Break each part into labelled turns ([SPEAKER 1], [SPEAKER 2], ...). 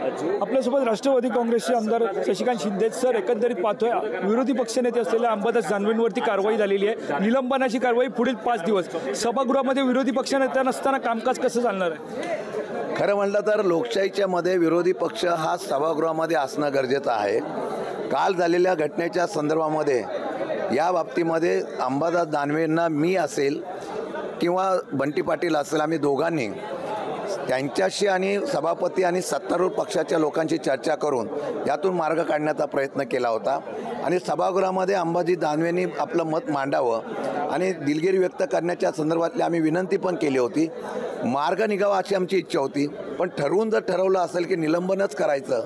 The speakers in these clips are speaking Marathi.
[SPEAKER 1] आपल्यासोबत राष्ट्रवादी काँग्रेसचे आमदार शशिकांत शिंदे सर, एकंदरीत पाहतोय विरोधी पक्षनेते असलेल्या अंबादास दानवेंवरती कारवाई झालेली आहे। निलंबनाची कारवाई पुढील 5 दिवस। सभागृहामध्ये विरोधी पक्षनेता नसताना कामकाज कसं चालणार आहे?
[SPEAKER 2] खरं म्हटलं तर लोकशाहीच्या मध्ये विरोधी पक्ष हा सभागृहामध्ये असणं गरजेचं आहे। काल झालेल्या घटनेच्या संदर्भामध्ये या बाबतीमध्ये अंबादास दानवेंना मी असेल किंवा बंटी पाटील असेल, आम्ही दोघांनी त्यांच्याशी आणि सभापती आणि सत्तारूढ पक्षाच्या लोकांची चर्चा करून यातून मार्ग काढण्याचा प्रयत्न केला होता आणि सभागृहामध्ये अंबाजी दानवेंनी आपलं मत मांडावं आणि दिलगिरी व्यक्त करण्याच्या संदर्भातली आम्ही विनंती पण केली होती। मार्ग निघावा अशी आमची इच्छा होती, पण ठरवून जर ठरवलं असेल की निलंबनच करायचं,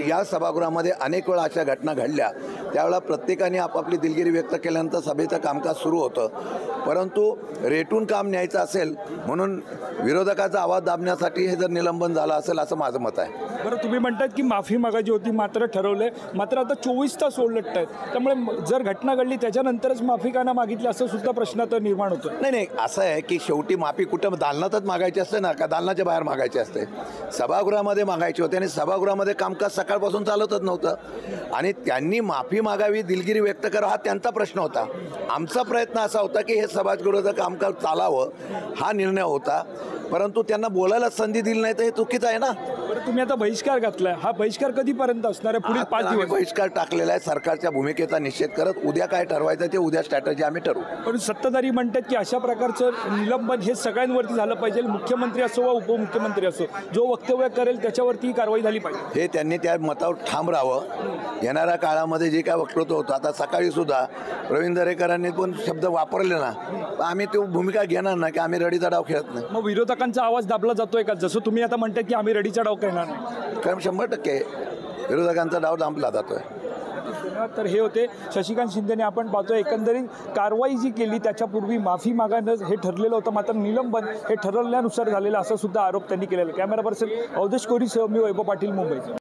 [SPEAKER 2] या सभागृहामध्ये अनेक वेळा अशा घटना घडल्या, त्यावेळेला प्रत्येकाने आपापली दिलगिरी व्यक्त केल्यानंतर सभेचं कामकाज सुरू होतं। परंतु रेटून काम न्यायचं असेल म्हणून विरोधकाचा आवाज दाबण्यासाठी हे जर निलंबन झालं असेल असं माझं मत आहे।
[SPEAKER 1] बरं, तुम्ही म्हणतात की माफी मागायची होती, मात्र ठरवले, मात्र आता 24 तास उलटत आहेत, त्यामुळे जर घटना घडली त्याच्यानंतरच माफी का ना मागितली असं सुद्धा प्रश्न तर निर्माण होतो।
[SPEAKER 2] नाही, असं आहे की शेवटी माफी कुठं दालनातच मागायची असते ना, का दालनाच्या बाहेर मागायची असते? सभागृहामध्ये मागायची होती आणि सभागृहामध्ये कामकाज सकाळपासून चालतच नव्हतं आणि त्यांनी माफी मागावी, दिलगिरी व्यक्त करा, हा त्यांचा प्रश्न होता। आमचा प्रयत्न असा होता की हे सभागृहाचं कामकाज चालावं, हा निर्णय होता, परंतु त्यांना बोलायला संधी दिली नाही तर हे चुकीचं आहे ना।
[SPEAKER 1] बरं, तुम्ही आता बहिष्कार घातलाय, हा बहिष्कार कधीपर्यंत असणार आहे? पुढील 5 दिवस
[SPEAKER 2] बहिष्कार टाकलेला आहे सरकारच्या भूमिकेचा निषेध करत। उद्या काय ठरवायचं ते उद्या स्ट्रॅटजी आम्ही ठरवू।
[SPEAKER 1] पण सत्ताधारी म्हणतात की अशा प्रकारचं निलंबन हे सगळ्यांवरती झालं पाहिजे, मुख्यमंत्री असो वा उपमुख्यमंत्री असो, जो वक्तव्य करेल त्याच्यावरती कारवाई झाली पाहिजे।
[SPEAKER 2] हे त्यांनी त्या मतावर ठाम राहावं। येणाऱ्या काळामध्ये जे काय वक्तव्य होतं, आता सकाळी सुद्धा प्रवीण दरेकरांनी पण शब्द वापरले ना, आम्ही तो भूमिका घेणार ना की आम्ही रडीचा डाव खेळत नाही।
[SPEAKER 1] मग विरोधकांचा आवाज दाबला जातोय का? जसं तुम्ही आता म्हणतात की आम्ही रडीचा डाव खेळणार नाही,
[SPEAKER 2] कारण 100% विरोधकांचा डाव दाबला जातोय।
[SPEAKER 1] तर हे होते शशिकांत शिंदेने। आपण पाहतोय एकंदरीत कारवाई जी केली त्याच्यापूर्वी माफी मागणं हे ठरलेलं होतं, मात्र निलंबन हे ठरवल्यानुसार झालेलं असा सुद्धा आरोप त्यांनी केलेला। कॅमेरा पर्सन अवधेश कोरीसह मी वैभव पाटील, मुंबई।